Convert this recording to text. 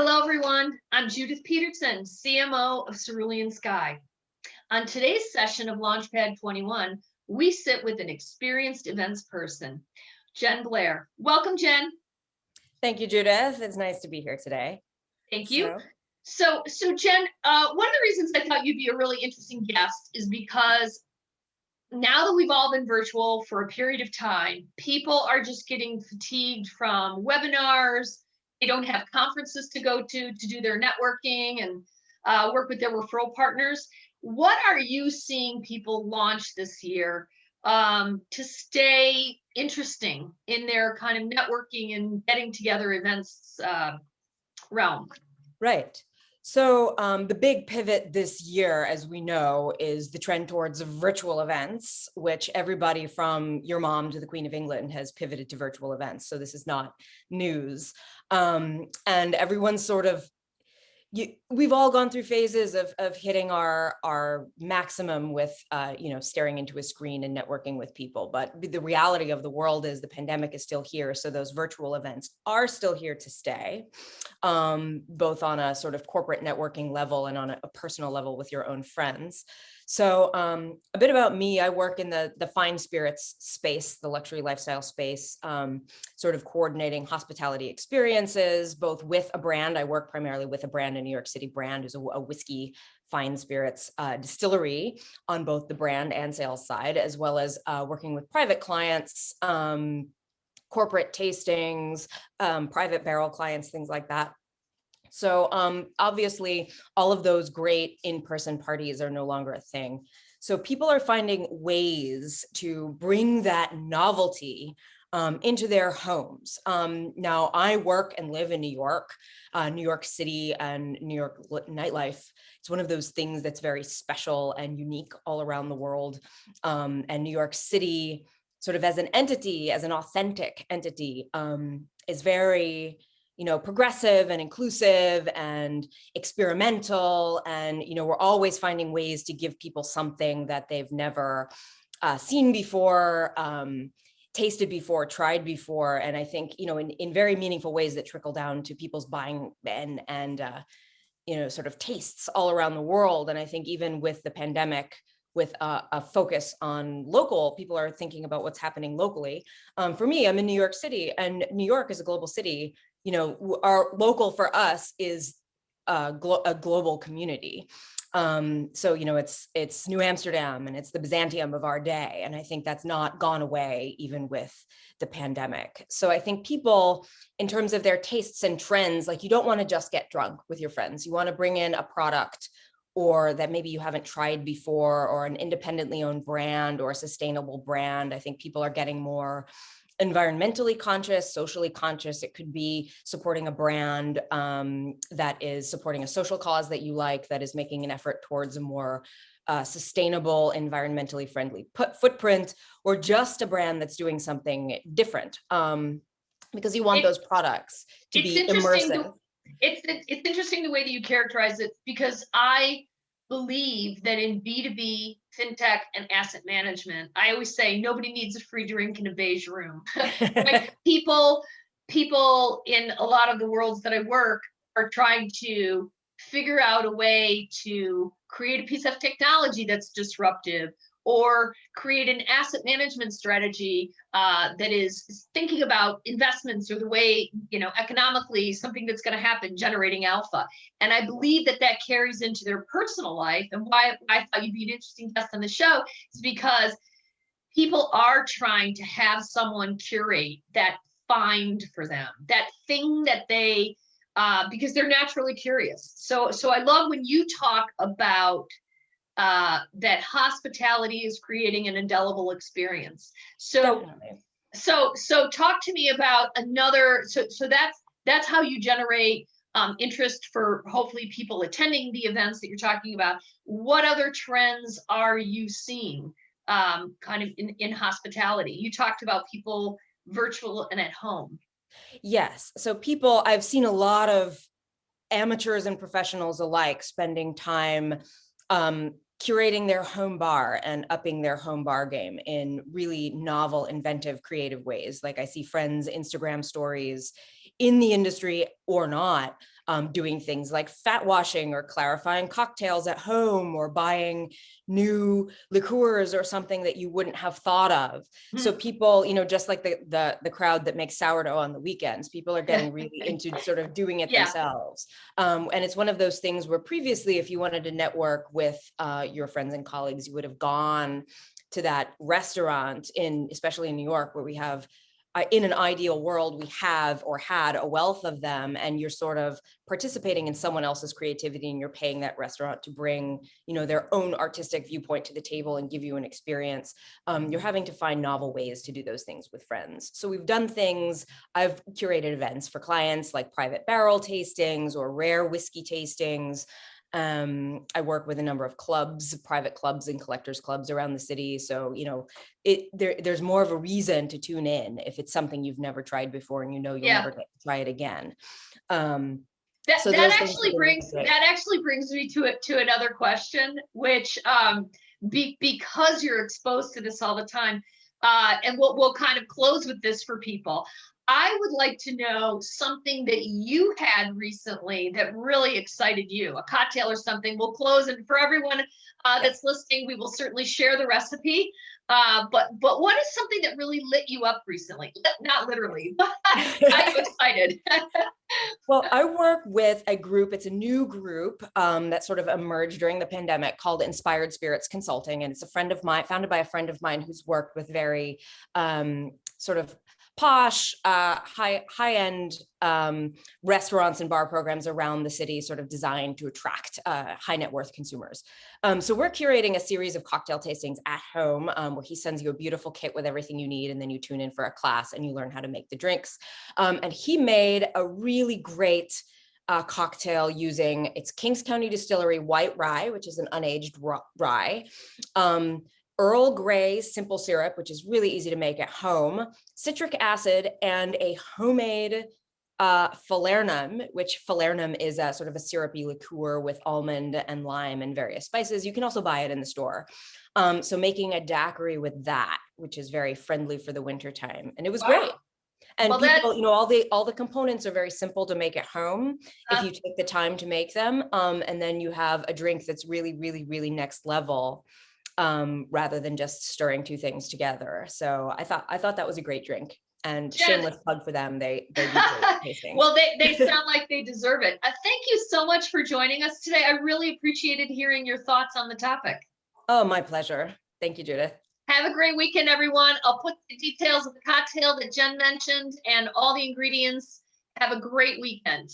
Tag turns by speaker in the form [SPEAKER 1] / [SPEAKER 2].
[SPEAKER 1] Hello, everyone. I'm Judith Peterson, CMO of Cerulean Sky. On today's session of Launchpad 21, we sit with an experienced events person, Jen Blair. Welcome, Jen.
[SPEAKER 2] Thank you, Judith. It's nice to be here today.
[SPEAKER 1] Thank you. So Jen, one of the reasons I thought you'd be a really interesting guest is because now that we've all been virtual for a period of time, people are just getting fatigued from webinars. They don't have conferences to go to do their networking and work with their referral partners. What are you seeing people launch this year to stay interesting in their kind of networking and getting together events realm?
[SPEAKER 2] Right. So the big pivot this year, as we know, is the trend towards virtual events, which everybody from your mom to the Queen of England has pivoted to virtual events. So this is not news. And everyone's sort of, we've all gone through phases of hitting our maximum with, staring into a screen and networking with people. But the reality of the world is the pandemic is still here. So those virtual events are still here to stay, both on a sort of corporate networking level and on a personal level with your own friends. So a bit about me, I work in the fine spirits space, the luxury lifestyle space, sort of coordinating hospitality experiences, both with a brand. I work primarily with a brand, a New York City brand, who's a whiskey fine spirits distillery on both the brand and sales side, as well as working with private clients, corporate tastings, private barrel clients, things like that. So obviously, all of those great in-person parties are no longer a thing. So people are finding ways to bring that novelty into their homes. Now, I work and live in New York City, and New York nightlife. It's one of those things that's very special and unique all around the world. And New York City, sort of as an entity, as an authentic entity, is very progressive and inclusive and experimental. And, we're always finding ways to give people something that they've never seen before, tasted before, tried before. And I think, in very meaningful ways that trickle down to people's buying and sort of tastes all around the world. And I think even with the pandemic, with a focus on local, people are thinking about what's happening locally. For me, I'm in New York City, and New York is a global city. Our local for us is a global community. So, it's New Amsterdam, and it's the Byzantium of our day. And I think that's not gone away even with the pandemic. So I think people, in terms of their tastes and trends, like, you don't want to just get drunk with your friends. You want to bring in a product or that maybe you haven't tried before, or an independently owned brand or a sustainable brand. I think people are getting more environmentally conscious, socially conscious. It could be supporting a brand that is supporting a social cause that you like, that is making an effort towards a more sustainable, environmentally friendly footprint, or just a brand that's doing something different, because you want those products to be immersive.
[SPEAKER 1] It's interesting the way that you characterize it, because I believe that in B2B, FinTech, and asset management, I always say nobody needs a free drink in a beige room. Like people in a lot of the worlds that I work are trying to figure out a way to create a piece of technology that's disruptive, or create an asset management strategy that is thinking about investments, or the way, economically, something that's going to happen, generating alpha. And I believe that carries into their personal life. And why I thought you'd be an interesting guest on the show is because people are trying to have someone curate that find for them, that thing that they, because they're naturally curious. So I love when you talk about that hospitality is creating an indelible experience. So talk to me about another. So that's how you generate interest for hopefully people attending the events that you're talking about. What other trends are you seeing kind of in hospitality? You talked about people virtual and at home.
[SPEAKER 2] Yes. So I've seen a lot of amateurs and professionals alike spending time curating their home bar and upping their home bar game in really novel, inventive, creative ways. Like, I see friends' Instagram stories in the industry or not, doing things like fat washing or clarifying cocktails at home or buying new liqueurs or something that you wouldn't have thought of. So people, just like the crowd that makes sourdough on the weekends, people are getting really into sort of doing it themselves. And it's one of those things where previously, if you wanted to network with your friends and colleagues, you would have gone to that restaurant especially in New York, where we have, in an ideal world, we have or had a wealth of them, and you're sort of participating in someone else's creativity, and you're paying that restaurant to bring, their own artistic viewpoint to the table and give you an experience. You're having to find novel ways to do those things with friends. So we've done things, I've curated events for clients like private barrel tastings or rare whiskey tastings. I work with a number of clubs, private clubs and collectors clubs around the city. So, there's more of a reason to tune in if it's something you've never tried before and you'll never get to try it again.
[SPEAKER 1] That actually brings me to another question, which because you're exposed to this all the time, and we'll kind of close with this for people. I would like to know something that you had recently that really excited you, a cocktail or something. We'll close, and for everyone that's listening, we will certainly share the recipe. But what is something that really lit you up recently? Not literally, but got you excited.
[SPEAKER 2] Well, I work with a group. It's a new group that sort of emerged during the pandemic called Inspired Spirits Consulting. And it's founded by a friend of mine who's worked with very sort of posh, high-end restaurants and bar programs around the city, sort of designed to attract high net worth consumers. So we're curating a series of cocktail tastings at home where he sends you a beautiful kit with everything you need, and then you tune in for a class and you learn how to make the drinks. And he made a really great cocktail using its Kings County Distillery white rye, which is an unaged rye, Earl Grey simple syrup, which is really easy to make at home, citric acid, and a homemade falernum, which falernum is a sort of a syrupy liqueur with almond and lime and various spices. You can also buy it in the store. So making a daiquiri with that, which is very friendly for the winter time. And it was great. And people, all the components are very simple to make at home if you take the time to make them. And then you have a drink that's really, really, really next level. Rather than just stirring two things together. So I thought that was a great drink, and shameless plug for them. They do great tasting.
[SPEAKER 1] Well, they sound like they deserve it. Thank you so much for joining us today. I really appreciated hearing your thoughts on the topic.
[SPEAKER 2] Oh, my pleasure. Thank you, Judith.
[SPEAKER 1] Have a great weekend, everyone. I'll put the details of the cocktail that Jen mentioned and all the ingredients. Have a great weekend.